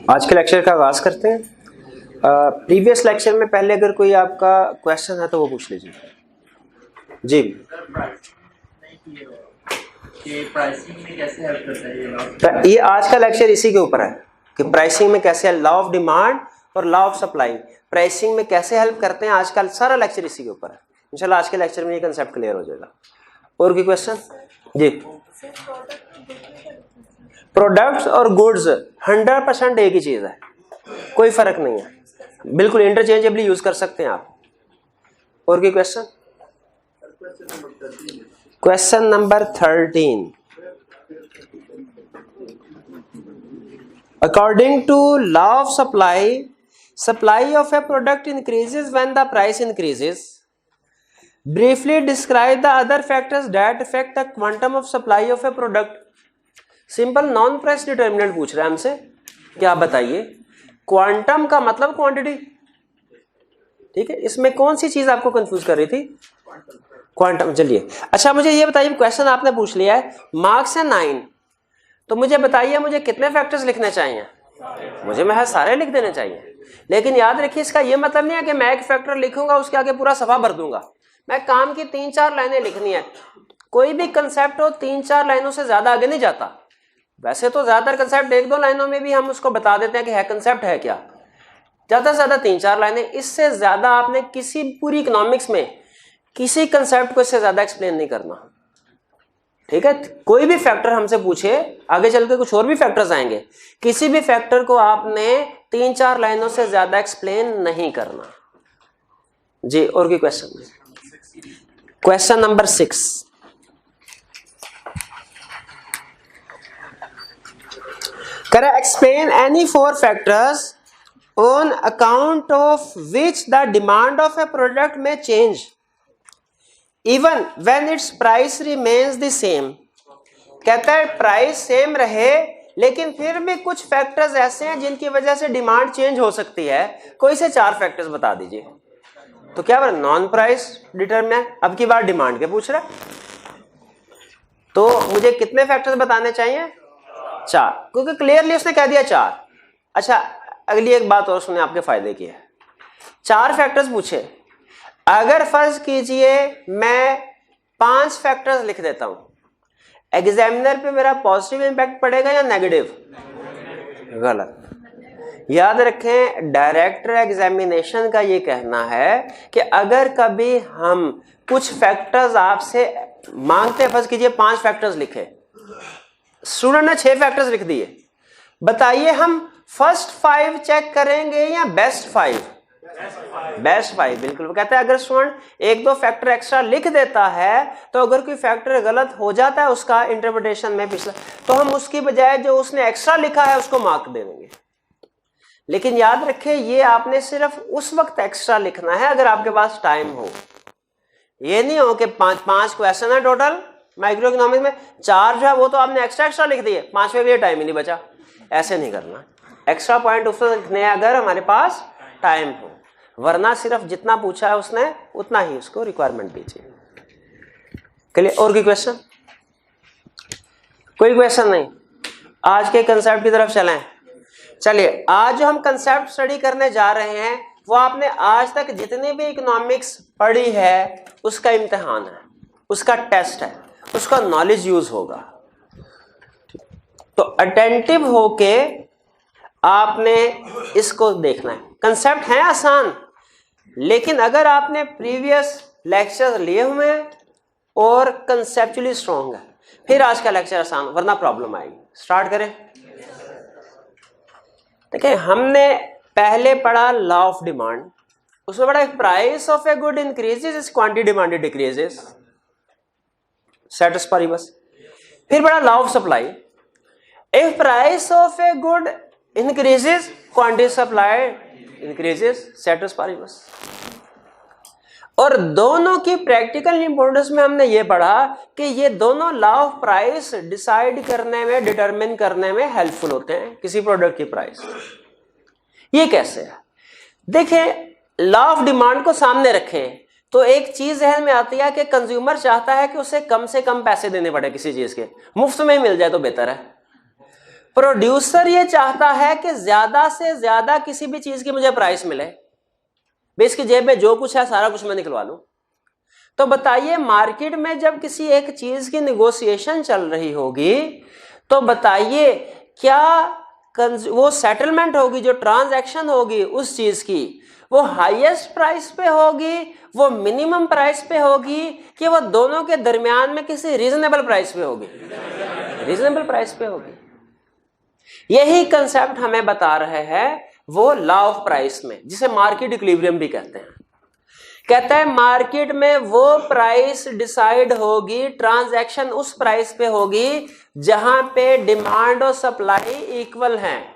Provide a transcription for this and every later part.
आज के लेक्चर का आगाज करते हैं। प्रीवियस लेक्चर में पहले अगर कोई आपका क्वेश्चन है तो वो पूछ लीजिए जी। ये आज का लेक्चर इसी के ऊपर है कि प्राइसिंग में कैसे, लॉ ऑफ डिमांड और लॉ ऑफ सप्लाई, प्राइसिंग में कैसे हेल्प करते हैं। आजकल सारा लेक्चर इसी के ऊपर है। इंशाल्लाह आज के लेक्चर में ये कंसेप्ट क्लियर हो जाएगा। और कोई क्वेश्चन जी? प्रोडक्ट्स और गुड्स 100% एक ही चीज है, कोई फर्क नहीं है, बिल्कुल इंटरचेंजेबली यूज कर सकते हैं आप। और कोई question? Question number 13। According to law of supply, supply of a product increases when the price increases. Briefly describe the other factors that affect the quantum of supply of a product. Simple non price determinant पूछ रहे हैं हमसे कि आप बताइए quantum का मतलब quantity, ठीक है। इसमें कौन सी चीज आपको कंफ्यूज कर रही थी? क्वांटम। चलिए अच्छा मुझे ये बताइए, क्वेश्चन आपने पूछ लिया है मार्क्स है 9, तो मुझे बताइए मुझे कितने फैक्टर्स लिखने चाहिए? मुझे महज सारे लिख देने चाहिए। लेकिन याद रखिए इसका ये मतलब नहीं है कि मैं एक फैक्टर लिखूंगा उसके आगे पूरा सफा भर दूंगा। मैं काम की 3-4 लाइनें लिखनी है। कोई भी कंसेप्ट हो 3-4 लाइनों से ज्यादा आगे नहीं जाता। वैसे तो ज्यादातर कंसेप्ट 1-2 लाइनों में भी हम उसको बता देते हैं कि है कंसेप्ट है क्या। ज्यादा से ज्यादा 3-4 लाइनें, इससे ज्यादा आपने किसी पूरी इकोनॉमिक्स में किसी कंसेप्ट को इससे ज्यादा एक्सप्लेन नहीं करना, ठीक है। कोई भी फैक्टर हमसे पूछे, आगे चल के कुछ और भी फैक्टर्स आएंगे, किसी भी फैक्टर को आपने 3-4 लाइनों से ज्यादा एक्सप्लेन नहीं करना जी। और कोई क्वेश्चन? Question number 6। करें explain any 4 factors on account of which the demand of a product may change even when its price remains the same। कहता है प्राइस सेम रहे लेकिन फिर भी कुछ फैक्टर्स ऐसे हैं जिनकी वजह से डिमांड चेंज हो सकती है। कोई से 4 फैक्टर्स बता दीजिए। तो क्या बोला? नॉन प्राइस डिटरमिनेंट, अब की बार डिमांड के पूछ रहा है, तो मुझे कितने फैक्टर्स बताने चाहिए? 4, क्योंकि क्लियरली उसने कह दिया 4। अच्छा अगली एक बात और सुने, आपके फायदे की है। 4 फैक्टर्स पूछे, अगर फर्ज कीजिए मैं 5 फैक्टर्स लिख देता हूं, एग्जामिनर पे मेरा पॉजिटिव इंपैक्ट पड़ेगा या नेगेटिव? गलत। याद रखें डायरेक्टर एग्जामिनेशन का ये कहना है कि अगर कभी हम कुछ फैक्टर्स आपसे मांगते हैं, फर्ज कीजिए 5 फैक्टर्स लिखे, स्टूडेंट ने 6 फैक्टर्स लिख दिए, बताइए हम फर्स्ट 5 चेक करेंगे या बेस्ट 5? बेस्ट 5 बिल्कुल। वो कहते हैं अगर स्टूडेंट 1-2 फैक्टर एक्स्ट्रा लिख देता है तो अगर कोई फैक्टर गलत हो जाता है उसका इंटरप्रिटेशन में पिछला, तो हम उसकी बजाय जो उसने एक्स्ट्रा लिखा है उसको मार्क दे देंगे। लेकिन याद रखें ये आपने सिर्फ उस वक्त एक्स्ट्रा लिखना है अगर आपके पास टाइम हो। ये नहीं हो कि 5 क्वेश्चन है टोटल माइक्रो इकोनॉमिक्स में, 4 जो है वो तो आपने एक्स्ट्रा लिख दिए, 5वें के लिए टाइम ही नहीं बचा। ऐसे नहीं करना। एक्स्ट्रा पॉइंट उसने लिखने हैं अगर हमारे पास टाइम हो, वरना सिर्फ जितना पूछा है उसने उतना ही उसको रिक्वायरमेंट दीजिए। क्लियर? और कोई क्वेश्चन? कोई क्वेश्चन नहीं? आज के कंसेप्ट की तरफ चलें। चलिए आज जो हम कंसेप्ट स्टडी करने जा रहे हैं वो आपने आज तक जितनी भी इकोनॉमिक्स पढ़ी है उसका इम्तिहान है, उसका टेस्ट है, उसका नॉलेज यूज होगा। तो अटेंटिव होके आपने इसको देखना है। कंसेप्ट है आसान, लेकिन अगर आपने प्रीवियस लेक्चर लिए हुए हैं और कंसेप्चुअली स्ट्रॉन्ग है फिर आज का लेक्चर आसान, वरना प्रॉब्लम आएगी। स्टार्ट करें। देखिए हमने पहले पढ़ा लॉ ऑफ डिमांड, उसमें पढ़ा price of a good increases quantity demanded decreases, ceteris paribus. फिर पढ़ा law of supply, if price of a good increases quantity supplied increases, ceteris paribus। और दोनों की प्रैक्टिकल इंपोर्टेंस में हमने ये पढ़ा कि ये दोनों लॉ ऑफ प्राइस डिसाइड करने में, डिटरमिन करने में हेल्पफुल होते हैं किसी प्रोडक्ट की प्राइस। ये कैसे है? देखें लॉ ऑफ डिमांड को सामने रखें तो एक चीज जहन में आती है कि कंज्यूमर चाहता है कि उसे कम से कम पैसे देने पड़े किसी चीज के, मुफ्त में ही मिल जाए तो बेहतर है। प्रोड्यूसर ये चाहता है कि ज्यादा से ज्यादा किसी भी चीज की मुझे प्राइस मिले, भाई इसकी जेब में जो कुछ है सारा कुछ मैं निकलवा लूं। तो बताइए मार्केट में जब किसी एक चीज की निगोशिएशन चल रही होगी तो बताइए क्या वो सेटलमेंट होगी, जो ट्रांजैक्शन होगी उस चीज की, वो हाईएस्ट प्राइस पे होगी, वो मिनिमम प्राइस पे होगी, कि वो दोनों के दरमियान में किसी रीजनेबल प्राइस पे होगी? रीजनेबल प्राइस पे होगी। यही कंसेप्ट हमें बता रहे हैं वो लॉ ऑफ प्राइस में, जिसे मार्केट इक्विलिब्रियम भी कहते हैं। कहता है मार्केट में वो प्राइस डिसाइड होगी, ट्रांजैक्शन उस प्राइस पे होगी जहां पे डिमांड और सप्लाई इक्वल हैं।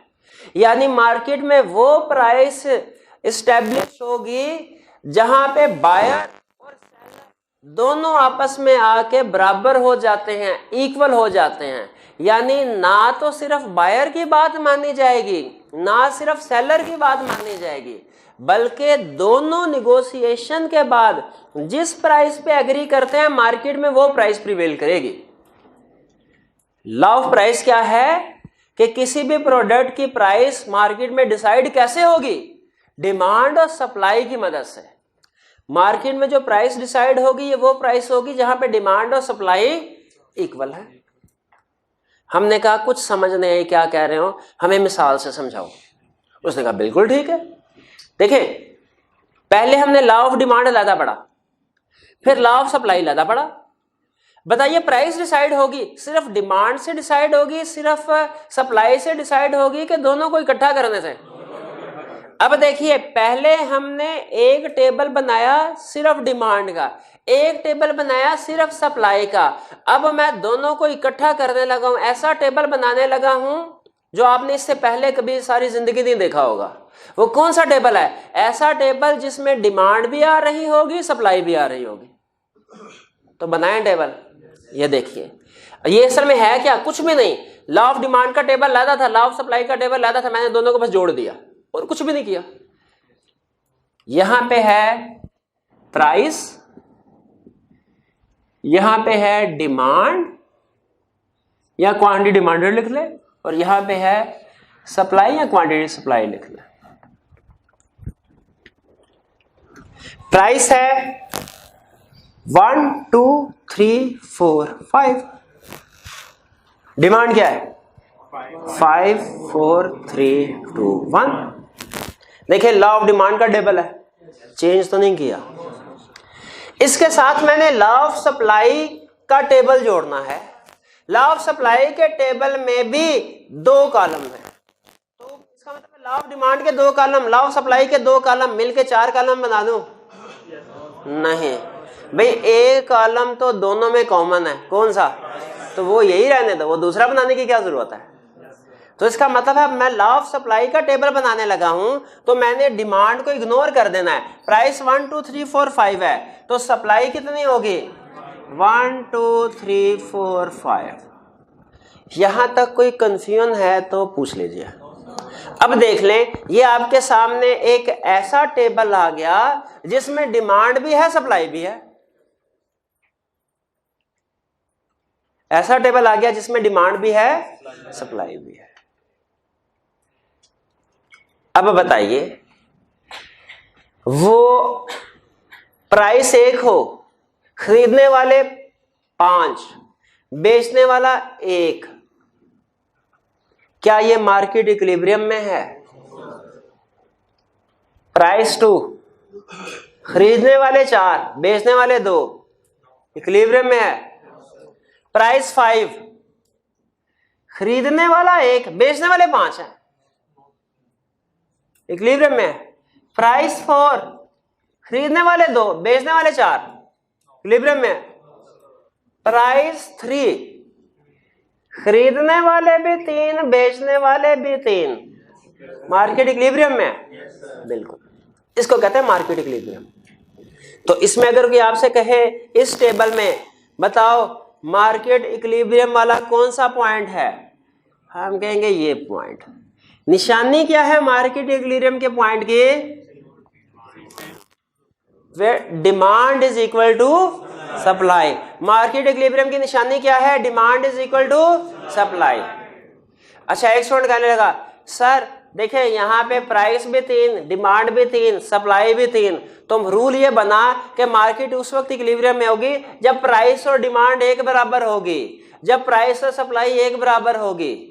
यानी मार्केट में वो प्राइस एस्टेब्लिश होगी जहां पे बायर और सेलर दोनों आपस में आके बराबर हो जाते हैं, इक्वल हो जाते हैं। यानी ना तो सिर्फ बायर की बात मानी जाएगी, ना सिर्फ सेलर की बात मानी जाएगी, बल्कि दोनों निगोशिएशन के बाद जिस प्राइस पे एग्री करते हैं मार्केट में वो प्राइस प्रिवेल करेगी। लॉ ऑफ प्राइस क्या है कि किसी भी प्रोडक्ट की प्राइस मार्केट में डिसाइड कैसे होगी? डिमांड और सप्लाई की मदद से। मार्केट में जो प्राइस डिसाइड होगी ये वो प्राइस होगी जहां पे डिमांड और सप्लाई इक्वल है। हमने कहा कुछ समझ नहीं आई क्या कह रहे हो, हमें मिसाल से समझाओ। उसने कहा बिल्कुल ठीक है। देखिए पहले हमने लॉ ऑफ डिमांड लादा पड़ा, फिर लॉ ऑफ सप्लाई लादा पड़ा। बताइए प्राइस डिसाइड होगी सिर्फ डिमांड से डिसाइड होगी, सिर्फ सप्लाई से डिसाइड होगी, कि दोनों को इकट्ठा करने से? अब देखिए पहले हमने एक टेबल बनाया सिर्फ डिमांड का, एक टेबल बनाया सिर्फ सप्लाई का। अब मैं दोनों को इकट्ठा करने लगा हूं, ऐसा टेबल बनाने लगा हूं जो आपने इससे पहले कभी सारी जिंदगी नहीं देखा होगा। वो कौन सा टेबल है? ऐसा टेबल जिसमें डिमांड भी आ रही होगी, सप्लाई भी आ रही होगी। तो बनाए टेबल, ये देखिए ये असल में है क्या? कुछ भी नहीं। लॉ ऑफ डिमांड का टेबल लादा था, लॉ ऑफ सप्लाई का टेबल लादा था, मैंने दोनों को बस जोड़ दिया और कुछ भी नहीं किया। यहां पे है प्राइस, यहां पे है डिमांड या क्वांटिटी डिमांडेड लिख ले, और यहां पे है सप्लाई या क्वांटिटी सप्लाई लिख ले। प्राइस है 1 2 3 4 5, डिमांड क्या है? 5 4 3 2 1। देखिए लॉ ऑफ डिमांड का टेबल है, चेंज तो नहीं किया। इसके साथ मैंने लॉ ऑफ सप्लाई का टेबल जोड़ना है। लॉ ऑफ सप्लाई के टेबल में भी 2 कॉलम है, तो इसका मतलब लॉ ऑफ डिमांड के 2 कॉलम, लॉ ऑफ सप्लाई के 2 कॉलम मिलके 4 कॉलम बना दूं? नहीं भाई, एक कॉलम तो दोनों में कॉमन है। कौन सा? तो वो यही रहने दो, वो दूसरा बनाने की क्या जरूरत है? तो इसका मतलब है मैं लॉ ऑफ सप्लाई का टेबल बनाने लगा हूं तो मैंने डिमांड को इग्नोर कर देना है। प्राइस 1 2 3 4 5 है, तो सप्लाई कितनी होगी? 1 2 3 4 5। यहां तक कोई कंफ्यूजन है तो पूछ लीजिए। अब देख लें, ये आपके सामने एक ऐसा टेबल आ गया जिसमें डिमांड भी है, सप्लाई भी है। ऐसा टेबल आ गया जिसमें डिमांड भी है, सप्लाई भी है। अब बताइए वो प्राइस 1 हो, खरीदने वाले 5, बेचने वाला 1, क्या ये मार्केट इक्विलिब्रियम में है? प्राइस 2, खरीदने वाले 4, बेचने वाले 2, इक्विलिब्रियम में है। प्राइस 5, खरीदने वाला 1, बेचने वाले 5 है, इक्विलिब्रियम में है। प्राइस 4, खरीदने वाले 2, बेचने वाले 4, इक्विलिब्रियम में है। प्राइस 3, खरीदने वाले भी 3, बेचने वाले भी 3, मार्केट इक्विलिब्रियम में है। बिल्कुल, इसको कहते हैं मार्केट इक्विलिब्रियम। तो इसमें अगर कोई आपसे कहे इस टेबल में बताओ मार्केट इक्विलिब्रियम वाला कौन सा पॉइंट है, हम कहेंगे ये पॉइंट। निशानी क्या है मार्केट इक्विलिब्रियम के पॉइंट की? वे demand is equal to supply. Market equilibrium की निशानी क्या है? Demand is equal to supply. अच्छा, एक स्टूडेंट कहने लगा सर देखिए यहाँ पे प्राइस भी 3, डिमांड भी 3, सप्लाई भी 3, तो रूल ये बना कि मार्केट उस वक्त इक्विलिब्रियम में होगी जब प्राइस और डिमांड एक बराबर होगी, जब प्राइस और सप्लाई एक बराबर होगी,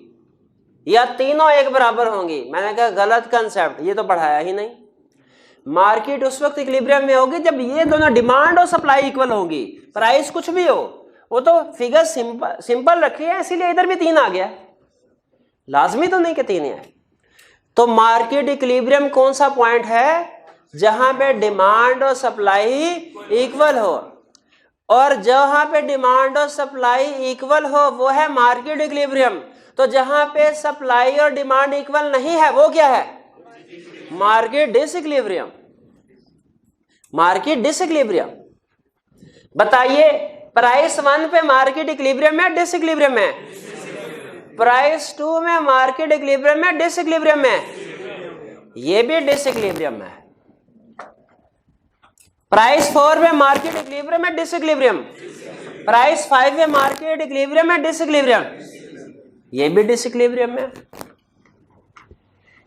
या तीनों एक बराबर होंगी। मैंने कहा गलत कंसेप्ट, ये तो पढ़ाया ही नहीं। मार्केट उस वक्त इक्विलिब्रियम में होगी जब ये दोनों डिमांड और सप्लाई इक्वल होगी, प्राइस कुछ भी हो। वो तो फिगर सिंपल रखी है, इसीलिए इधर भी 3 आ गया, लाजमी तो नहीं कि 3 है। तो मार्केट इक्विलिब्रियम कौन सा पॉइंट है? जहां पे डिमांड और सप्लाई इक्वल हो, और जहां पे डिमांड और सप्लाई इक्वल हो वो है मार्केट इक्विलिब्रियम। तो जहां पे सप्लाई और डिमांड इक्वल नहीं है वो क्या है? Market disequilibrium. Market disequilibrium. बताइए प्राइस 1 पे मार्केट इक्विलिब्रियम है डिसइक्विलिब्रियम है? प्राइस 2 में मार्केट इक्विलिब्रियम है डिसइक्विलिब्रियम है? ये भी डिसइक्विलिब्रियम है। प्राइस 4 में मार्केट इक्विलिब्रियम है डिसइक्विलिब्रियम? प्राइस 5 में मार्केट इक्विलिब्रियम है डिसइक्विलिब्रियम? ये भी डिसइक्विलिब्रियम है।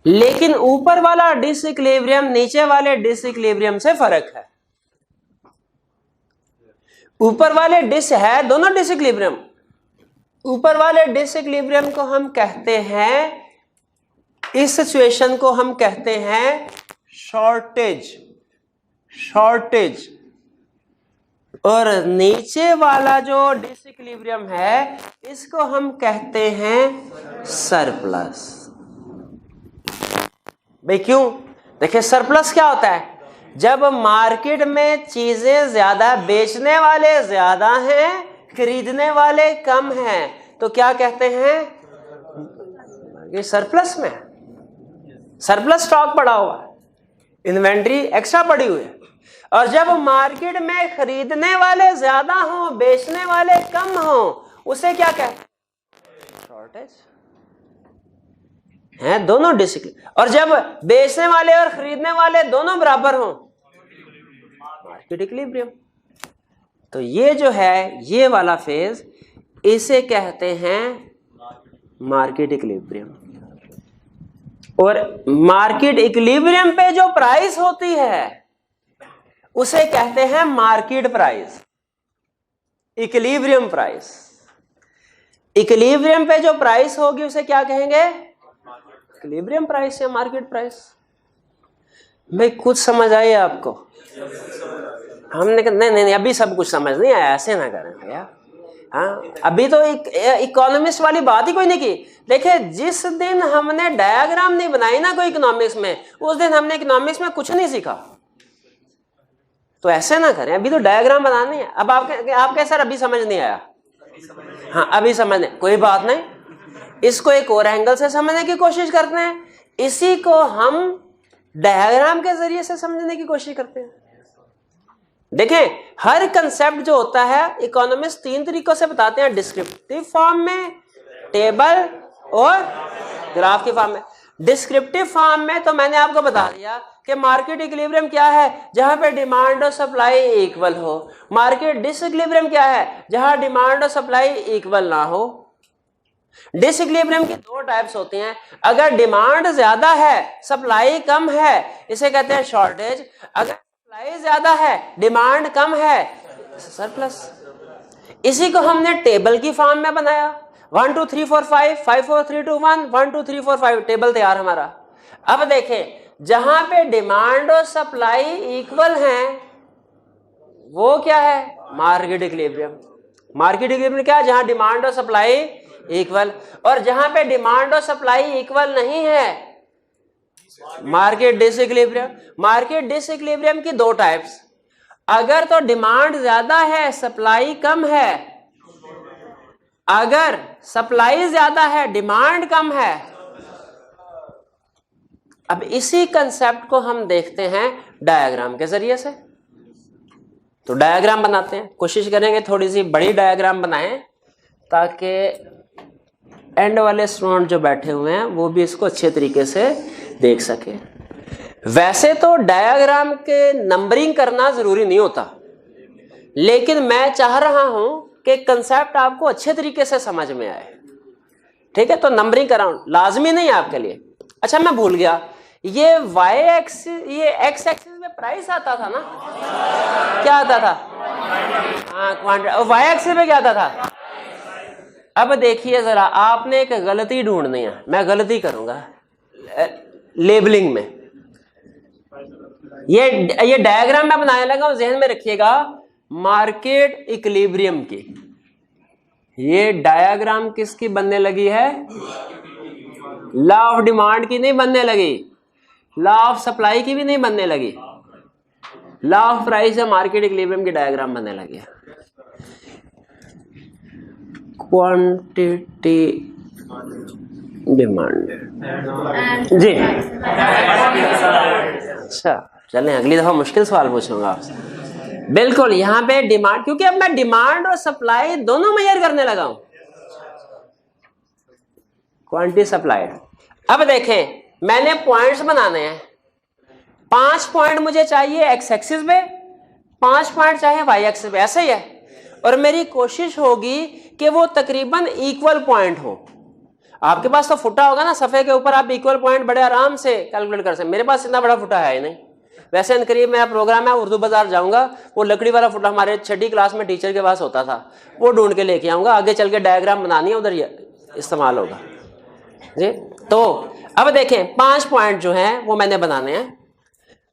लेकिन ऊपर वाला डिसइक्विलिब्रियम नीचे वाले डिसइक्विलिब्रियम से फर्क है। ऊपर वाले डिस है दोनों डिसइक्विलिब्रियम। ऊपर वाले डिसइक्विलिब्रियम को हम कहते हैं, इस सिचुएशन को हम कहते हैं शॉर्टेज। शॉर्टेज। और नीचे वाला जो डिसइक्विलिब्रियम है इसको हम कहते हैं सरप्लस। भाई क्यों? देखिए सरप्लस क्या होता है? जब मार्केट में चीजें ज्यादा, बेचने वाले ज्यादा हैं, खरीदने वाले कम हैं, तो क्या कहते हैं? ये सरप्लस में, सरप्लस स्टॉक पड़ा हुआ है, इन्वेंट्री एक्स्ट्रा पड़ी हुई है। और जब मार्केट में खरीदने वाले ज्यादा हों, बेचने वाले कम हों, उसे क्या कहते हैं? शॉर्टेज है। दोनों डिसइक्विलिब्रियम। और जब बेचने वाले और खरीदने वाले दोनों बराबर हों, मार्केट इक्विलिब्रियम। तो ये जो है ये वाला फेज, इसे कहते हैं मार्केट इक्विलिब्रियम। और मार्केट इक्विलिब्रियम पे जो प्राइस होती है उसे कहते हैं market price, equilibrium price. Equilibrium पे जो प्राइस होगी उसे क्या कहेंगे? इक्विलिब्रियम प्राइस या मार्केट प्राइस। भाई कुछ समझ आई आपको? हमने कहा नहीं अभी सब कुछ समझ नहीं आया, ऐसे ना करें भैया। हाँ, अभी तो इकोनॉमिस्ट वाली बात ही कोई नहीं की। देखिए जिस दिन हमने डायग्राम नहीं बनाई ना कोई इकोनॉमिक्स में, उस दिन हमने इकोनॉमिक्स में कुछ नहीं सीखा। तो ऐसे ना करें, अभी तो डायग्राम बनानी है। अब आपके सर अभी समझ नहीं आया? हाँ अभी समझने, कोई बात नहीं, इसको एक और एंगल से समझने की कोशिश करते हैं। इसी को हम डायग्राम के जरिए से समझने की कोशिश करते हैं। देखें हर कंसेप्ट जो होता है इकोनॉमिस्ट 3 तरीकों से बताते हैं, डिस्क्रिप्टिव फॉर्म में, टेबल और ग्राफ के फॉर्म में। डिस्क्रिप्टिव फॉर्म में तो मैंने आपको बता दिया कि मार्केट इक्विलिब्रियम क्या है? जहां पे डिमांड और सप्लाई इक्वल हो। मार्केट डिसइक्विलिब्रियम क्या है? जहां डिमांड और सप्लाई इक्वल ना हो। डिसइक्विलिब्रियम की 2 टाइप्स होती हैं। अगर डिमांड ज्यादा है सप्लाई कम है, इसे कहते हैं शॉर्टेज। अगर सप्लाई ज्यादा है डिमांड कम है, सरप्लस। इसी को हमने टेबल की फॉर्म में बनाया। 1 2 3 4 5 5 4 3 2 1 1 2 3 4 5 टेबल तैयार हमारा। अब देखें जहां पे डिमांड और सप्लाई इक्वल हैं वो क्या है? Market equilibrium. मार्केट इक्विलिब्रियम क्या है? जहां डिमांड और सप्लाई इक्वल। और जहां पे डिमांड और सप्लाई इक्वल नहीं है, मार्केट डिसइक्विलिब्रियम। मार्केट डिसइक्विलिब्रियम की 2 टाइप्स। अगर तो डिमांड ज्यादा है सप्लाई कम है, अगर सप्लाई ज्यादा है डिमांड कम है। अब इसी कंसेप्ट को हम देखते हैं डायग्राम के जरिए से। तो डायग्राम बनाते हैं, कोशिश करेंगे थोड़ी सी बड़ी डायग्राम बनाएं ताकि एंड वाले स्टूडेंट जो बैठे हुए हैं वो भी इसको अच्छे तरीके से देख सके। वैसे तो डायग्राम के नंबरिंग करना जरूरी नहीं होता, लेकिन मैं चाह रहा हूं कि कंसेप्ट आपको अच्छे तरीके से समझ में आए। ठीक है, तो नंबरिंग कराऊं लाजमी नहीं है आपके लिए। अच्छा मैं भूल गया, ये वाई एक्सिस, ये एक्स एक्सिस में प्राइस आता था ना, क्या आता था? हाँ क्वांटिटी। वाई एक्सिस में क्या आता था? अब देखिए जरा, आपने एक गलती ढूंढनी है, मैं गलती करूंगा लेबलिंग में। ये डायग्राम मैं बनाने लगा हूं, जहन में रखिएगा, मार्केट इक्विलिब्रियम की। ये डायग्राम किसकी बनने लगी है? लॉ ऑफ डिमांड की नहीं बनने लगी, लॉ ऑफ सप्लाई की भी नहीं बनने लगी, लॉ ऑफ प्राइस या मार्केट इक्विलिब्रियम की डायग्राम बनने लगी है। क्वांटिटी डिमांड जी। अच्छा चलें, अगली दफा मुश्किल सवाल पूछूंगा आपसे। बिल्कुल, यहां पे डिमांड, क्योंकि अब मैं डिमांड और सप्लाई दोनों मेजर करने लगा हूं, क्वांटिटी सप्लाइड। अब देखें, मैंने पॉइंट्स बनाने हैं, 5 पॉइंट मुझे चाहिए एक्स एक्सिस पे, 5 पॉइंट चाहिए वाई एक्सिस पे, ऐसा ही है। और मेरी कोशिश होगी कि वो तकरीबन इक्वल पॉइंट हो। आपके पास तो फुटा होगा ना सफ़े के ऊपर, आप इक्वल पॉइंट बड़े आराम से कैलकुलेट कर सकते। मेरे पास इतना बड़ा फुटा है ही नहीं। वैसे इनकरीब मेरा प्रोग्राम है, उर्दू बाजार जाऊंगा, वो लकड़ी वाला फुटा हमारे 6ठी क्लास में टीचर के पास होता था, वो ढूंढ के लेके आऊंगा, आगे चल के डायग्राम बनानी है, उधर इस्तेमाल होगा जी। तो अब देखें, 5 पॉइंट जो हैं वो मैंने बनाने हैं,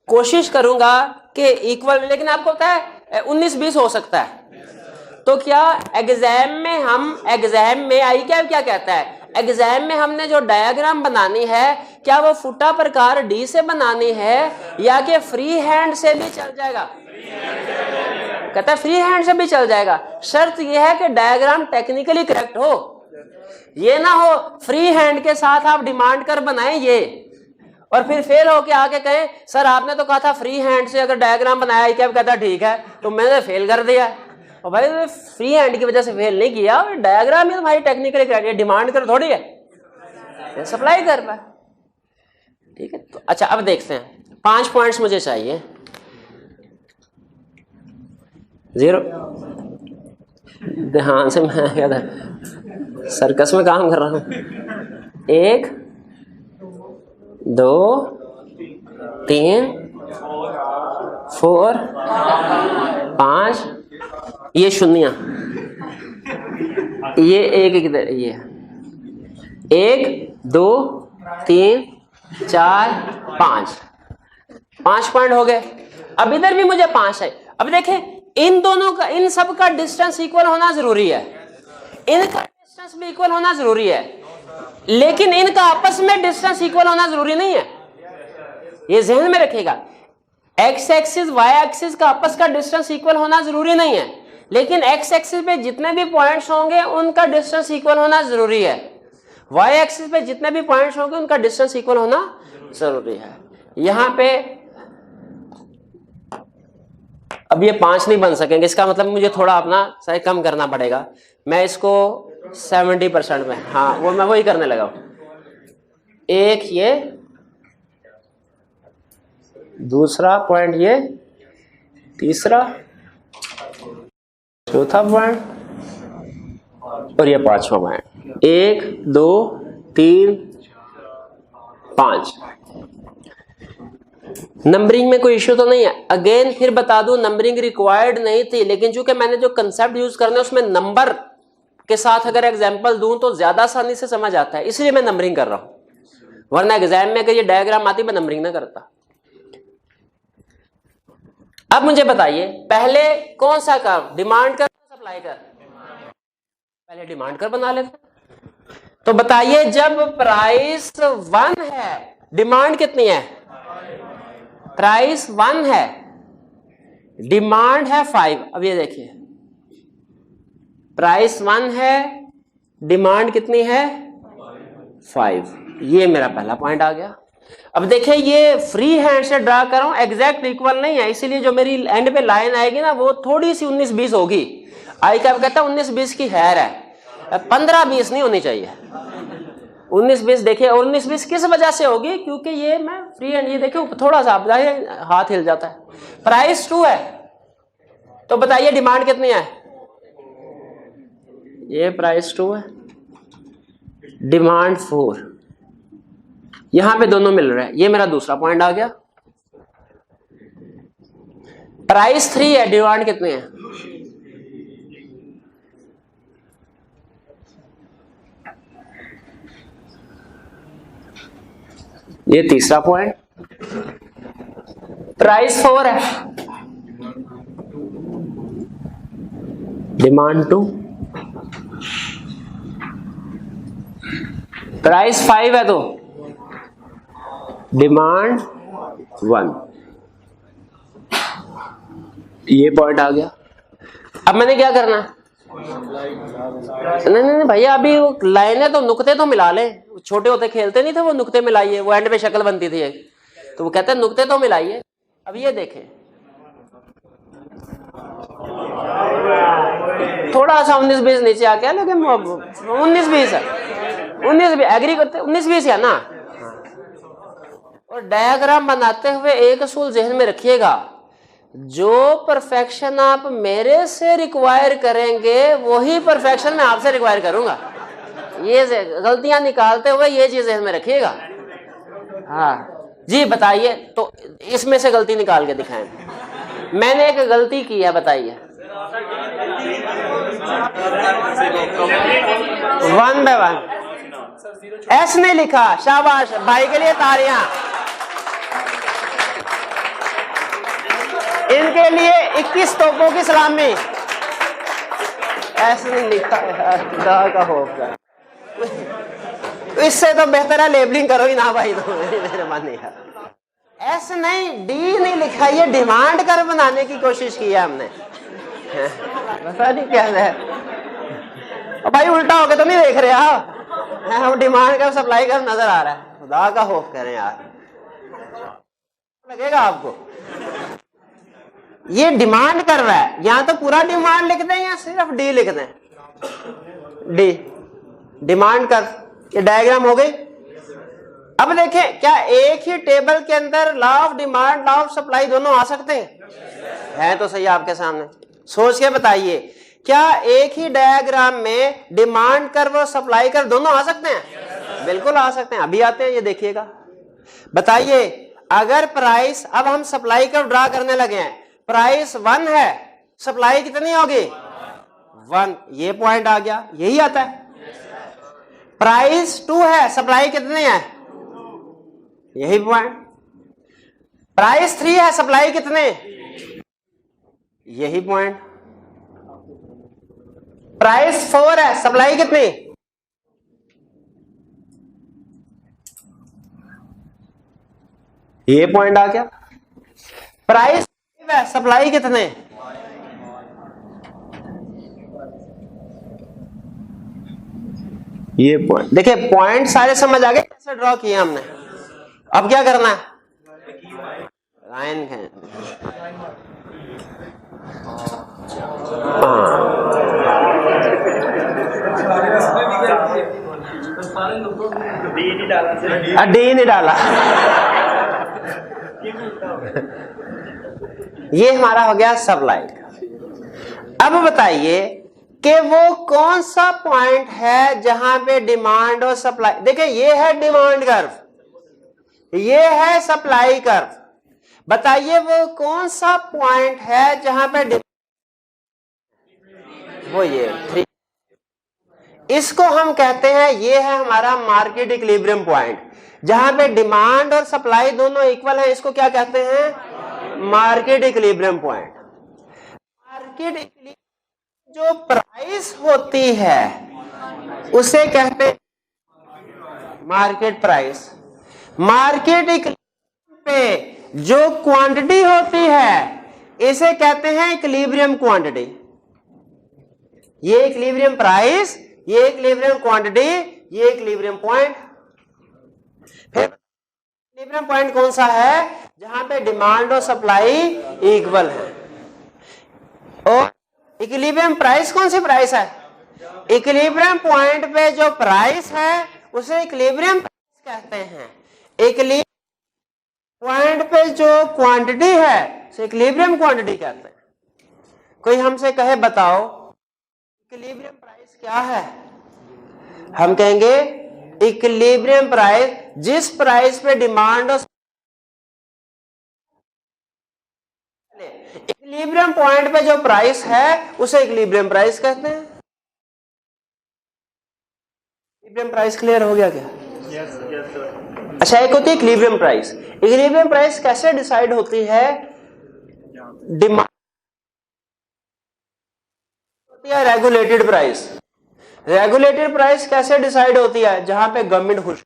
कोशिश करूंगा कि इक्वल, लेकिन आपको पता है 19-20 हो सकता है। तो क्या एग्जाम में हम, एग्जाम में आई क्या कहता है, एग्जाम में हमने जो डायग्राम बनानी है, क्या वो फुटा प्रकार डी से बनानी है या कि फ्री हैंड से भी चल जाएगा? कहता है फ्री हैंड से भी चल जाएगा, शर्त यह है कि डायग्राम टेक्निकली करेक्ट हो। ये ना हो फ्री हैंड के साथ आप डिमांड कर बनाएं ये, और फिर फेल होके आके कहें सर आपने तो कहा था फ्री हैंड से अगर डायग्राम बनाया, क्या कहता ठीक है, तो मैंने फेल कर दिया। और भाई फ्री हैंड की वजह से फेल नहीं किया, डायग्राम ही तुम्हारी टेक्निकली करेक्ट, डिमांड कर थोड़ी है, सप्लाई कर पाए, ठीक है। तो अच्छा अब देखते हैं, 5 पॉइंट्स मुझे चाहिए। 0 ध्यान से, मैं सर्कस में काम कर रहा हूं। 1 2 3 4 5, ये शून्य, ये एक किधर, ये 1 2 3 4 5, 5 पॉइंट हो गए। अब इधर भी मुझे 5 है। अब देखें, इन दोनों का, इन सब का डिस्टेंस इक्वल होना जरूरी है, इनका डिस्टेंस भी इक्वल होना जरूरी है, लेकिन इनका आपस में डिस्टेंस इक्वल होना जरूरी नहीं है, ये ध्यान में रखिएगा। एक्स एक्सिस वाई एक्सिस का आपस का डिस्टेंस इक्वल होना जरूरी नहीं है, लेकिन एक्स एक्सिस पे जितने भी पॉइंट्स होंगे उनका डिस्टेंस इक्वल होना जरूरी है, वाई एक्सिस पे जितने भी पॉइंट्स होंगे उनका डिस्टेंस इक्वल होना जरूरी है। यहां पे अब ये 5 नहीं बन सकेंगे, इसका मतलब मुझे थोड़ा अपना साइज कम करना पड़ेगा। मैं इसको 70% में, हाँ वो मैं वही करने लगा हूं। एक ये, दूसरा पॉइंट ये, तीसरा, चौथा पॉइंट, और ये 5वां पॉइंट। 1 2 3 5। नंबरिंग में कोई इश्यू तो नहीं है। अगेन फिर बता दूं, नंबरिंग रिक्वायर्ड नहीं थी, लेकिन चूंकि मैंने जो कंसेप्ट यूज करना है उसमें नंबर के साथ अगर एग्जांपल दूं तो ज्यादा आसानी से समझ आता है, इसलिए मैं नंबरिंग कर रहा हूं, वरना एग्जाम में अगर ये डायग्राम आती मैं नंबरिंग ना करता। अब मुझे बताइए, पहले कौन सा कर्व, डिमांड कर सप्लाई कर? पहले डिमांड कर बना लेते। तो बताइए, जब प्राइस 1 है, डिमांड कितनी है? प्राइस 1 है, डिमांड है 5। अब ये देखिए, प्राइस 1 है, डिमांड कितनी है? 5। ये मेरा पहला पॉइंट आ गया। अब देखिए, ये फ्री हैंड से ड्रा कर रहा हूं, एग्जैक्ट इक्वल नहीं है, इसीलिए जो मेरी एंड पे लाइन आएगी ना वो थोड़ी सी 19-20 होगी। आई क्या कहता है 19-20 की हैर है, 15-20 नहीं होनी चाहिए। 19-20 देखिए, और 19-20 किस वजह से होगी? क्योंकि ये मैं फ्री हैंड, ये देखिए थोड़ा सा हाथ हिल जाता है। प्राइस 2 है, तो बताइए डिमांड कितनी है? ये प्राइस 2 है, डिमांड 4, यहां पे दोनों मिल रहे हैं, ये मेरा दूसरा पॉइंट आ गया। प्राइस 3 है, डिमांड कितने हैं? ये तीसरा पॉइंट। प्राइस 4 है, डिमांड 2। प्राइस 5 है तो डिमांड 1। ये पॉइंट आ गया। अब मैंने क्या करना है? नहीं भैया, अभी वो लाइनें तो नुक्ते तो मिला ले। छोटे होते खेलते नहीं थे वो, नुक्ते मिलाइए, वो एंड पे शक्ल बनती थी एक, तो वो कहते हैं नुक्ते तो मिलाइए। अब ये देखें, थोड़ा सा 19-20 नीचे आ गया, लेकिन 19-20 है, 19-20 एग्री करते, 19-20 है ना। और डायग्राम बनाते हुए एक असूल जहन में रखिएगा, जो परफेक्शन आप मेरे से रिक्वायर करेंगे वही परफेक्शन मैं आपसे रिक्वायर करूंगा। ये गलतियां निकालते हुए ये चीज जहन में रखिएगा। हाँ जी, बताइए, तो इसमें से गलती निकाल के दिखाएं। मैंने एक गलती की है, बताइए। 1 by 1 एस ने लिखा, शाबाश भाई के लिए तालियां। इनके लिए 21 तोपों की सलामी। एस ने लिखा, खुदा का खौफ, इससे तो बेहतर है लेबलिंग करो ही ना भाई, तो मेहरबानी है। एस नहीं, डी नहीं लिखा, ये डिमांड कर बनाने की कोशिश की है हमने। पता नहीं क्या है भाई, उल्टा होके तो नहीं देख रहे आप? हम डिमांड कर सप्लाई कर नजर आ रहा है, खुदा का खौफ करें यार, लगेगा आपको। ये डिमांड कर रहा है, यहां तो पूरा डिमांड लिख दें या सिर्फ डी लिख दें? डी डिमांड कर, ये डायग्राम हो गई। अब देखें, क्या एक ही टेबल के अंदर law of demand, law of supply दोनों आ सकते हैं? है तो सही आपके सामने, सोच के बताइए, क्या एक ही डायग्राम में डिमांड कर्व और सप्लाई कर्व दोनों आ सकते हैं? बिल्कुल आ सकते हैं, अभी आते हैं, ये देखिएगा। बताइए, अगर प्राइस, अब हम सप्लाई कर्व ड्रा करने लगे हैं, प्राइस 1 है, सप्लाई कितनी होगी? 1, ये पॉइंट आ गया, यही आता है। प्राइस 2 है, सप्लाई कितनी है? यही पॉइंट। प्राइस 3 है, सप्लाई कितने? यही पॉइंट। प्राइस 4 है, सप्लाई कितनी? ये पॉइंट आ गया। प्राइस 5 है, सप्लाई कितने? ये पॉइंट। देखिए पॉइंट सारे समझ आ गए कैसे ड्रॉ किए हमने। अब क्या करना है? लाइन है, डी नहीं डाला। ये हमारा हो गया सप्लाई। अब बताइए कि वो कौन सा पॉइंट है जहां पे डिमांड और सप्लाई, देखिए ये है डिमांड कर्व, ये है सप्लाई कर्व। बताइए वो कौन सा पॉइंट है जहां पे वो ये 3, इसको हम कहते हैं, ये है हमारा मार्केट इक्विलिब्रियम पॉइंट, जहां पे डिमांड और सप्लाई दोनों इक्वल है। इसको क्या कहते हैं? Market equilibrium point. Market equilibrium जो प्राइस होती है उसे कहते हैं मार्केट प्राइस। मार्केट इक्विलिब्रियम पे जो क्वांटिटी होती है इसे कहते हैं इक्विलिब्रियम क्वांटिटी। ये इक्विलिब्रियम प्राइस, ये इक्विलिब्रियम क्वांटिटी, ये इक्विलिब्रियम पॉइंट। फिर इक्विलिब्रियम पॉइंट कौन सा है? जहां पे डिमांड और सप्लाई इक्वल है। और इक्विलिब्रियम प्राइस कौन सी प्राइस है? इक्विलिब्रियम पॉइंट पे जो प्राइस है उसे इक्विलिब्रियम प्राइस कहते हैं। इक्विलिब्रियम पॉइंट पे जो क्वांटिटी है उसे इक्विलिब्रियम क्वांटिटी कहते हैं। कोई हमसे कहे बताओ इक्विलिब्रियम प्राइस क्या है, हम कहेंगे इक्विलिब्रियम प्राइस, जिस प्राइस पे डिमांड और इक्विलिब्रियम पॉइंट पे जो प्राइस है उसे इक्विलिब्रियम प्राइस कहते हैं। इक्विलिब्रियम प्राइस क्लियर हो गया क्या? Yes sir. अच्छा, एक होती है इक्विलिब्रियम प्राइस। इक्विलिब्रियम प्राइस कैसे डिसाइड होती है? डिमांड होती है रेगुलेटेड प्राइस। रेगुलेटेड प्राइस कैसे डिसाइड होती है? जहां पे गवर्नमेंट खुश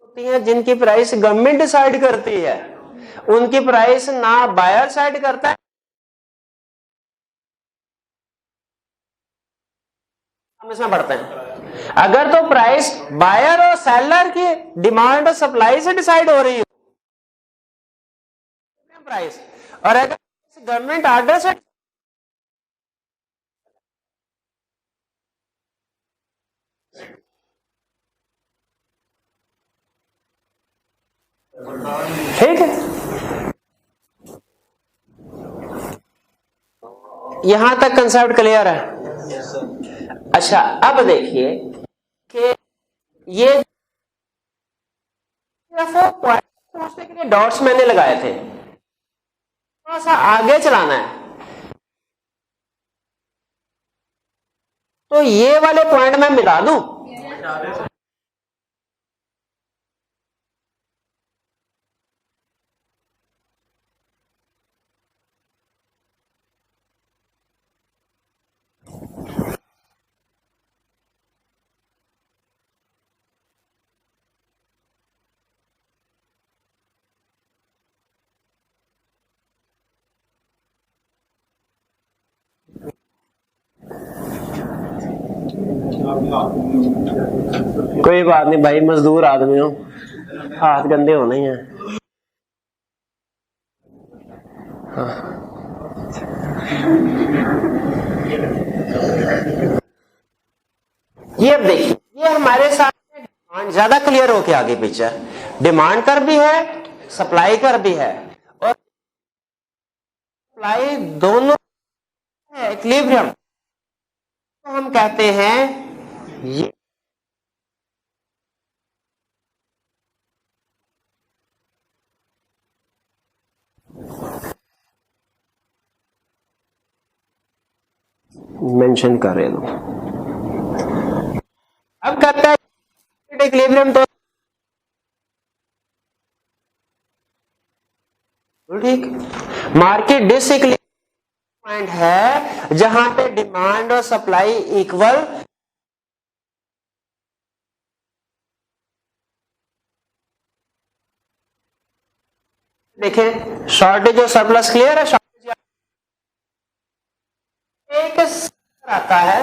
होती है, जिनकी प्राइस गवर्नमेंट डिसाइड करती है, उनकी प्राइस ना बायर डिसाइड करता है, हम इसमें पढ़ते हैं। अगर तो प्राइस बायर और सेलर की डिमांड और सप्लाई से डिसाइड हो रही हो प्राइस, और अगर गवर्नमेंट ऑर्डर से ठीक है, यहां तक कंसेप्ट क्लियर है? अच्छा, अब देखिए कि ये पॉइंट पहुंचने के लिए डॉट्स मैंने लगाए थे, थोड़ा सा आगे चलाना है, तो ये वाले पॉइंट मैं मिला दूं? कोई बात नहीं भाई, मजदूर आदमी हो, हाथ गंदे होने ही हैं। हाँ। ये अब देखिए, ये हमारे साथ डिमांड ज्यादा क्लियर हो के आगे पिक्चर, डिमांड कर भी है, सप्लाई कर भी है, और सप्लाई दोनों है इक्विलिब्रियम, तो हम कहते हैं ये मेंशन कर रहे लो। अब कहता है इक्विलिब्रियम तो ठीक, मार्केट डिसइक्विलिब्रियम पॉइंट है जहां पे डिमांड और सप्लाई इक्वल, देखें शॉर्टेज और सरप्लस क्लियर है? शॉर्टेज एक आता है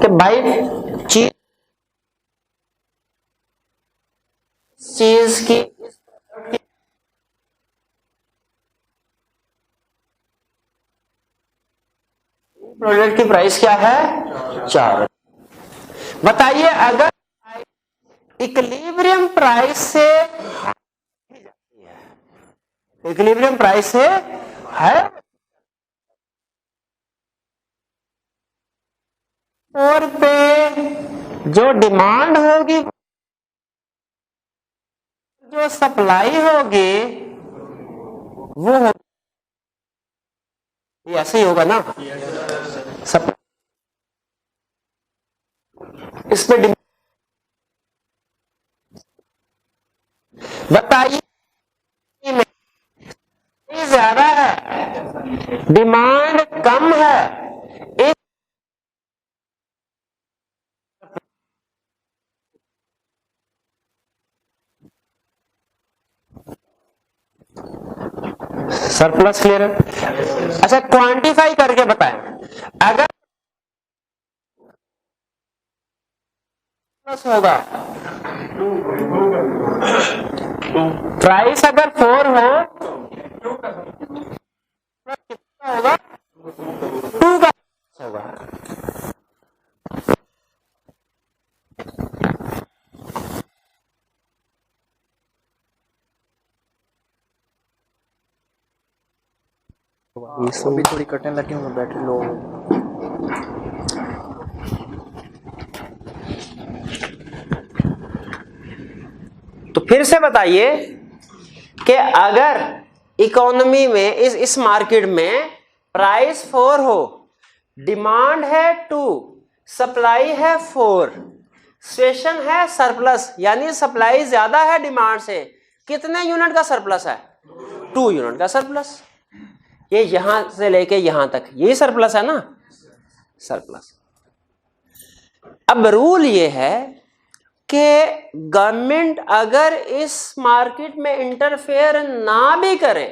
कि भाई चीज की प्रोडक्ट की प्राइस क्या है? 4। बताइए, अगर इक्विलिब्रियम प्राइस से इक्विलिब्रियम प्राइस से है 4 पे, जो डिमांड होगी, जो सप्लाई होगी, वो ये ऐसे ही होगा ना? इस पे बताइए, ज्यादा है, डिमांड कम है, एक सरप्लस क्लियर है? अच्छा, क्वांटिफाई करके बताएं, अगर प्लस होगा, प्राइस अगर 4 हो, कितना होगा? 2 का होगा। अभी थोड़ी कटने लगी हूँ, बैटरी लो हो गई। तो फिर से बताइए कि अगर इकोनॉमी में इस मार्केट में प्राइस 4 हो, डिमांड है 2, सप्लाई है 4, सिचुएशन है सरप्लस, यानी सप्लाई ज्यादा है डिमांड से, कितने यूनिट का सरप्लस है? 2 यूनिट का सरप्लस। ये यहां से लेके यहां तक यही सरप्लस है ना, सरप्लस। अब रूल ये है कि गवर्नमेंट अगर इस मार्केट में इंटरफेयर ना भी करे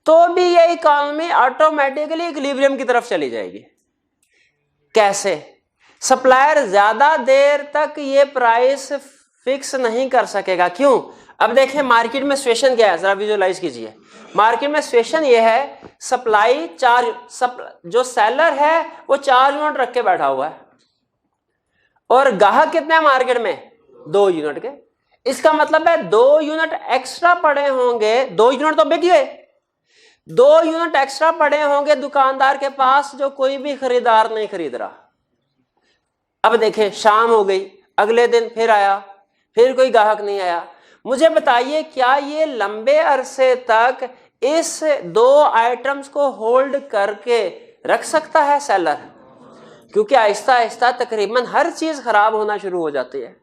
तो भी ये इकोनॉमी ऑटोमेटिकली इक्विलिब्रियम की तरफ चली जाएगी। कैसे? सप्लायर ज्यादा देर तक ये प्राइस फिक्स नहीं कर सकेगा। क्यों? अब देखिए मार्केट में सिचुएशन क्या है, जरा विजुअलाइज कीजिए। मार्केट में सिचुएशन ये है, सप्लाई 4, जो सेलर है वो 4 यूनिट रख के बैठा हुआ है और ग्राहक कितने हैं मार्केट में? 2 यूनिट के। इसका मतलब है 2 यूनिट एक्स्ट्रा पड़े होंगे, 2 यूनिट तो बिक गए, 2 यूनिट एक्स्ट्रा पड़े होंगे दुकानदार के पास जो कोई भी खरीदार नहीं खरीद रहा। अब देखें शाम हो गई, अगले दिन फिर आया, फिर कोई ग्राहक नहीं आया। मुझे बताइए क्या ये लंबे अरसे तक इस 2 आइटम्स को होल्ड करके रख सकता है सेलर? क्योंकि आहिस्ता आहिस्ता तकरीबन हर चीज खराब होना शुरू हो जाती है।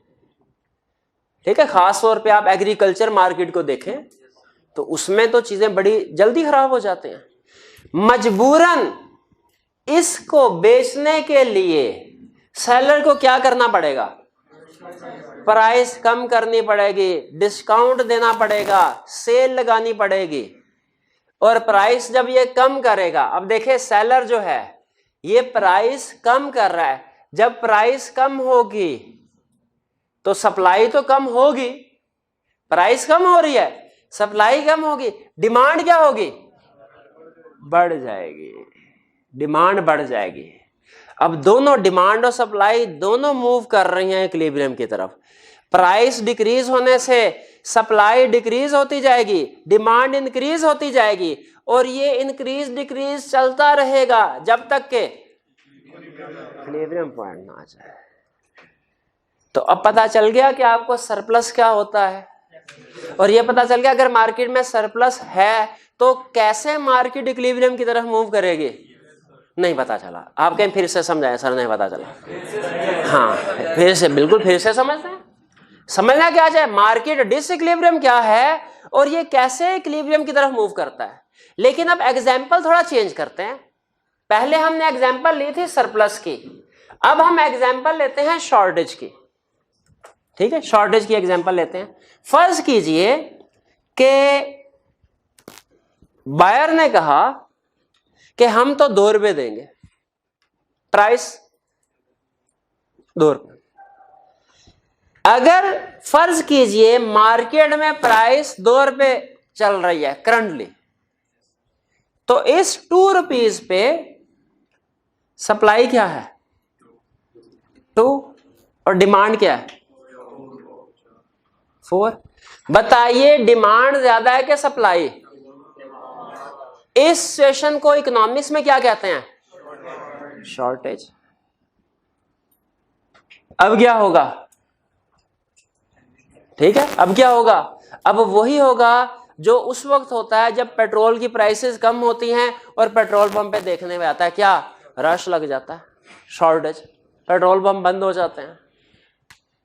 ठीक है, खास तौर पे आप एग्रीकल्चर मार्केट को देखें तो उसमें तो चीजें बड़ी जल्दी खराब हो जाते हैं। मजबूरन इसको बेचने के लिए सेलर को क्या करना पड़ेगा? प्राइस कम करनी पड़ेगी, डिस्काउंट देना पड़ेगा, सेल लगानी पड़ेगी। और प्राइस जब ये कम करेगा, अब देखिए सेलर जो है ये प्राइस कम कर रहा है, जब प्राइस कम होगी तो सप्लाई तो कम होगी, प्राइस कम हो रही है, सप्लाई कम होगी, डिमांड क्या होगी? बढ़ जाएगी, डिमांड बढ़ जाएगी। अब दोनों डिमांड और सप्लाई दोनों मूव कर रही हैं इक्विलिब्रियम की तरफ। प्राइस डिक्रीज होने से सप्लाई डिक्रीज होती जाएगी, डिमांड इंक्रीज होती जाएगी और ये इंक्रीज डिक्रीज चलता रहेगा जब तक के इक्विलिब्रियम पॉइंट ना आ जाए। तो अब पता चल गया कि आपको सरप्लस क्या होता है, और ये पता चल गया अगर मार्केट में सरप्लस है तो कैसे मार्केट इक्विलिब्रियम की तरफ मूव करेगी। नहीं पता चला, आप कहीं फिर से समझाएं सर, नहीं पता चला। हाँ फिर से, बिल्कुल फिर से समझते हैं। समझना क्या चाहिए, मार्केट डिसइक्विलिब्रियम क्या है और ये कैसे इक्विलिब्रियम की तरफ मूव करता है। लेकिन अब एग्जाम्पल थोड़ा चेंज करते हैं। पहले हमने एग्जाम्पल ली थी सरप्लस की, अब हम एग्जाम्पल लेते हैं शॉर्टेज की। ठीक है, शॉर्टेज की एग्जाम्पल लेते हैं। फर्ज कीजिए कि बायर ने कहा कि हम तो 2 रुपए देंगे, प्राइस 2 रुपए। अगर फर्ज कीजिए मार्केट में प्राइस 2 रुपए चल रही है करंटली, तो इस 2 रुपीज पे सप्लाई क्या है? 2 और डिमांड क्या है? 4। बताइए डिमांड ज्यादा है कि सप्लाई? इस सिचुएशन को इकोनॉमिक्स में क्या कहते हैं? शॉर्टेज। अब क्या होगा? ठीक है, अब क्या होगा? अब वही होगा जो उस वक्त होता है जब पेट्रोल की प्राइसेस कम होती हैं और पेट्रोल पंप पे देखने में आता है क्या? रश लग जाता है, शॉर्टेज, पेट्रोल पंप बंद हो जाते हैं।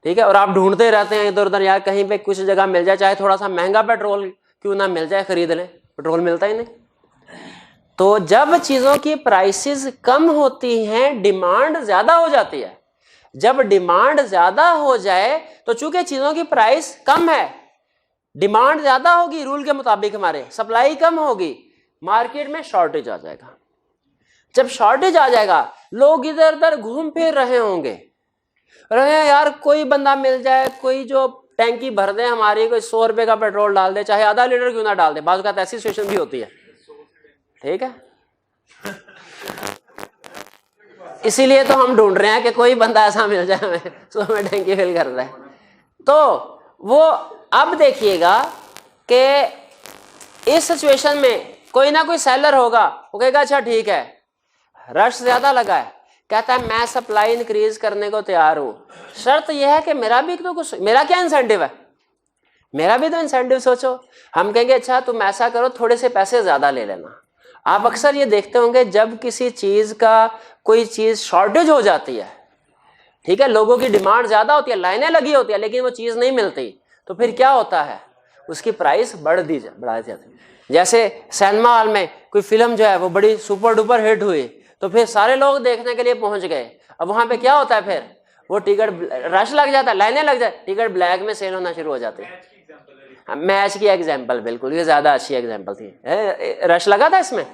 ठीक है, और आप ढूंढते रहते हैं इधर उधर, यार कहीं पे कुछ जगह मिल जाए, चाहे थोड़ा सा महंगा पेट्रोल क्यों ना मिल जाए, खरीद लें, पेट्रोल मिलता ही नहीं। तो जब चीजों की प्राइसेस कम होती हैं डिमांड ज्यादा हो जाती है। जब डिमांड ज्यादा हो जाए तो चूंकि चीजों की प्राइस कम है, डिमांड ज्यादा होगी रूल के मुताबिक, हमारे सप्लाई कम होगी, मार्केट में शॉर्टेज आ जाएगा। जब शॉर्टेज आ जाएगा लोग इधर उधर घूम फिर रहे होंगे, यार कोई बंदा मिल जाए, कोई जो टैंकी भर दे हमारी, कोई 100 रुपए का पेट्रोल डाल दे, चाहे आधा लीटर क्यों ना डाल दे, बाज़ औक़ात ऐसी सिचुएशन भी होती है। ठीक है, इसीलिए तो हम ढूंढ रहे हैं कि कोई बंदा ऐसा मिल जाए हमें 100 में टैंकी फिल कर दे। तो वो अब देखिएगा कि इस सिचुएशन में कोई ना कोई सेलर होगा, वो कहेगा अच्छा ठीक है, रश ज्यादा लगा है, कहता है मैं सप्लाई इंक्रीज करने को तैयार हूं, शर्त यह है कि मेरा भी तो कुछ, मेरा क्या इंसेंटिव है, मेरा भी तो इंसेंटिव सोचो। हम कहेंगे अच्छा तुम ऐसा करो, थोड़े से पैसे ज्यादा ले लेना। आप अक्सर ये देखते होंगे जब किसी चीज का कोई चीज शॉर्टेज हो जाती है, ठीक है, लोगों की डिमांड ज्यादा होती है, लाइनें लगी होती है, लेकिन वो चीज नहीं मिलती, तो फिर क्या होता है, उसकी प्राइस बढ़ा दी जाती है। जैसे सिनेमा हॉल में कोई फिल्म जो है वो बड़ी सुपर डुपर हिट हुई, तो फिर सारे लोग देखने के लिए पहुंच गए। अब वहां पे क्या होता है, फिर वो टिकट रश लग जाता है, लाइनें लग जाती, टिकट ब्लैक में सेल होना शुरू हो जाती है। मैच की एग्जांपल, बिल्कुल ये ज्यादा अच्छी एग्जांपल थी। रश लगा था इसमें,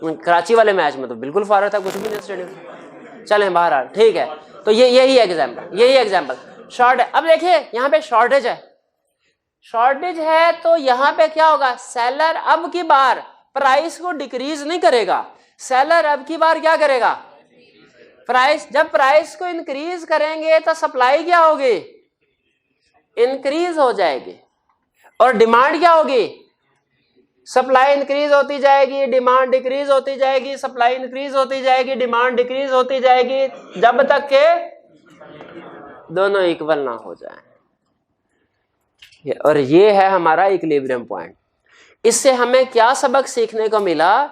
कराची वाले मैच में तो बिल्कुल फारग था, कुछ भी नहीं स्टेडियम। चलें बहरहाल, ठीक है, तो यही एग्जांपल शॉर्ट है। अब देखिए यहाँ पे शॉर्टेज है, तो यहाँ पे क्या होगा, सेलर अब की बार प्राइस को डिक्रीज नहीं करेगा, सेलर अब की बार क्या करेगा, प्राइस, जब प्राइस को इंक्रीज करेंगे तो सप्लाई क्या होगी, इंक्रीज हो जाएगी, और डिमांड क्या होगी, सप्लाई इंक्रीज होती जाएगी, डिमांड डिक्रीज होती जाएगी, सप्लाई इंक्रीज होती जाएगी, डिमांड डिक्रीज होती जाएगी, जब तक के दोनों इक्वल ना हो जाए। और ये है हमारा इक्विलिब्रियम पॉइंट। इससे हमें क्या सबक सीखने को मिला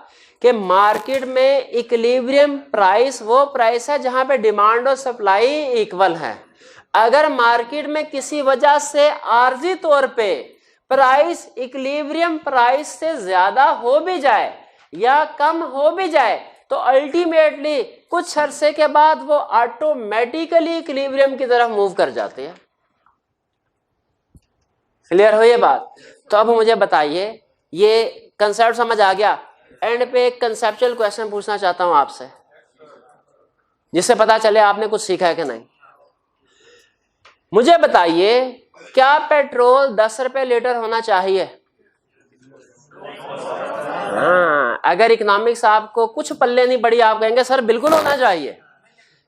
कि मार्केट में इक्विलिब्रियम प्राइस वो प्राइस है जहां पे डिमांड और सप्लाई इक्वल है। अगर मार्केट में किसी वजह से आर्जी तौर पे प्राइस इक्विलिब्रियम प्राइस से ज्यादा हो भी जाए या कम हो भी जाए, तो अल्टीमेटली कुछ अरसे के बाद वो ऑटोमेटिकली इक्विलिब्रियम की तरफ मूव कर जाते हैं। क्लियर हो ये बात? तो अब मुझे बताइए, ये कंसेप्ट समझ आ गया? एंड पे एक कंसेप्चुअल क्वेश्चन पूछना चाहता हूं आपसे, जिससे पता चले आपने कुछ सीखा है कि नहीं। मुझे बताइए, क्या पेट्रोल 10 रुपए लीटर होना चाहिए? हाँ, अगर इकोनॉमिक्स आपको कुछ पल्ले नहीं पड़ी, आप कहेंगे सर बिल्कुल होना चाहिए।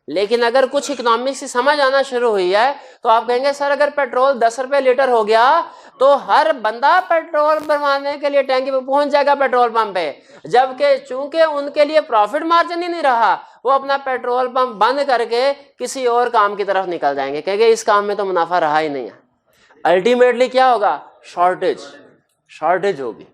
लेकिन अगर कुछ इकोनॉमिक्स की समझ आना शुरू हुई है तो आप कहेंगे सर अगर पेट्रोल 10 रुपए लीटर हो गया तो हर बंदा पेट्रोल भरवाने के लिए टैंकी पे पहुंच जाएगा पेट्रोल पंप पे, जबकि चूंकि उनके लिए प्रॉफिट मार्जिन ही नहीं रहा, वो अपना पेट्रोल पंप बंद करके किसी और काम की तरफ निकल जाएंगे, कहेंगे इस काम में तो मुनाफा रहा ही नहीं है। अल्टीमेटली क्या होगा, शॉर्टेज होगी।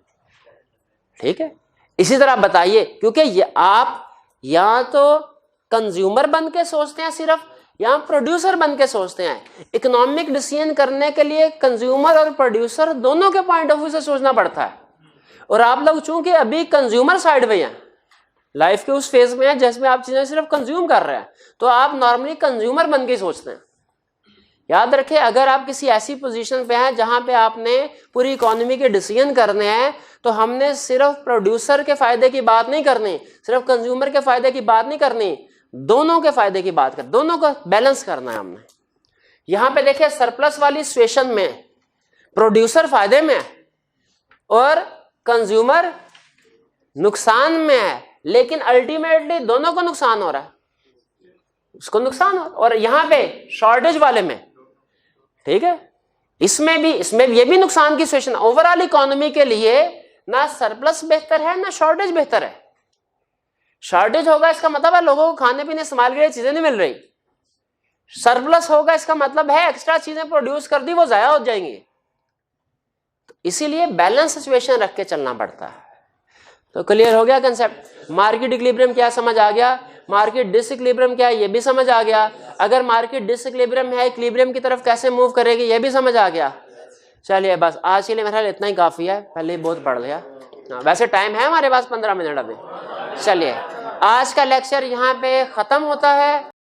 ठीक है, इसी तरह बताइए, क्योंकि आप या तो कंज्यूमर बन के सोचते हैं सिर्फ, या प्रोड्यूसर बन के सोचते हैं। इकोनॉमिक डिसीजन करने के लिए कंज्यूमर और प्रोड्यूसर दोनों के पॉइंट ऑफ व्यू से सोचना पड़ता है। और आप लोग चूंकि अभी कंज्यूमर साइड में हैं, लाइफ के उस फेज में हैं जिसमें आप चीजें सिर्फ कंज्यूम कर रहे हैं, तो आप नॉर्मली कंज्यूमर बन के सोचते हैं। याद रखें, अगर आप किसी ऐसी पोजीशन पे हैं जहां पे आपने पूरी इकोनॉमी के डिसीजन करने हैं, तो हमने सिर्फ प्रोड्यूसर के फायदे की बात नहीं करनी, सिर्फ कंज्यूमर के फायदे की बात नहीं करनी, दोनों के फायदे की बात कर, दोनों को बैलेंस करना है हमने। यहां पे देखिए, सरप्लस वाली सिचुएशन में प्रोड्यूसर फायदे में है और कंज्यूमर नुकसान में है, लेकिन अल्टीमेटली दोनों को नुकसान हो रहा है, उसको नुकसान हो। और यहां पे शॉर्टेज वाले में, ठीक है, इसमें ये भी नुकसान की सिचुएशन। ओवरऑल इकोनॉमी के लिए ना सरप्लस बेहतर है ना शॉर्टेज बेहतर है। शॉर्टेज होगा इसका मतलब है लोगों को खाने पीने इस्तेमाल के लिए चीजें नहीं मिल रही, सरप्लस होगा इसका मतलब है एक्स्ट्रा चीजें प्रोड्यूस कर दी वो जाया हो जाएंगी। तो इसीलिए बैलेंस सिचुएशन रख के चलना पड़ता है। तो क्लियर हो गया कंसेप्ट? मार्केट इक्विलिब्रियम क्या समझ आ गया, मार्केट डिसइक्विलिब्रियम क्या है ये भी समझ आ गया। अगर मार्केट डिसइक्विलिब्रियम है, इक्विलिब्रियम की तरफ कैसे मूव करेगी ये भी समझ आ गया। चलिए बस आज के लिए मेरा इतना ही काफी है, पहले ही बहुत पढ़ लिया। वैसे टाइम है हमारे पास 15 मिनट अभी। चलिए आज का लेक्चर यहाँ पे खत्म होता है।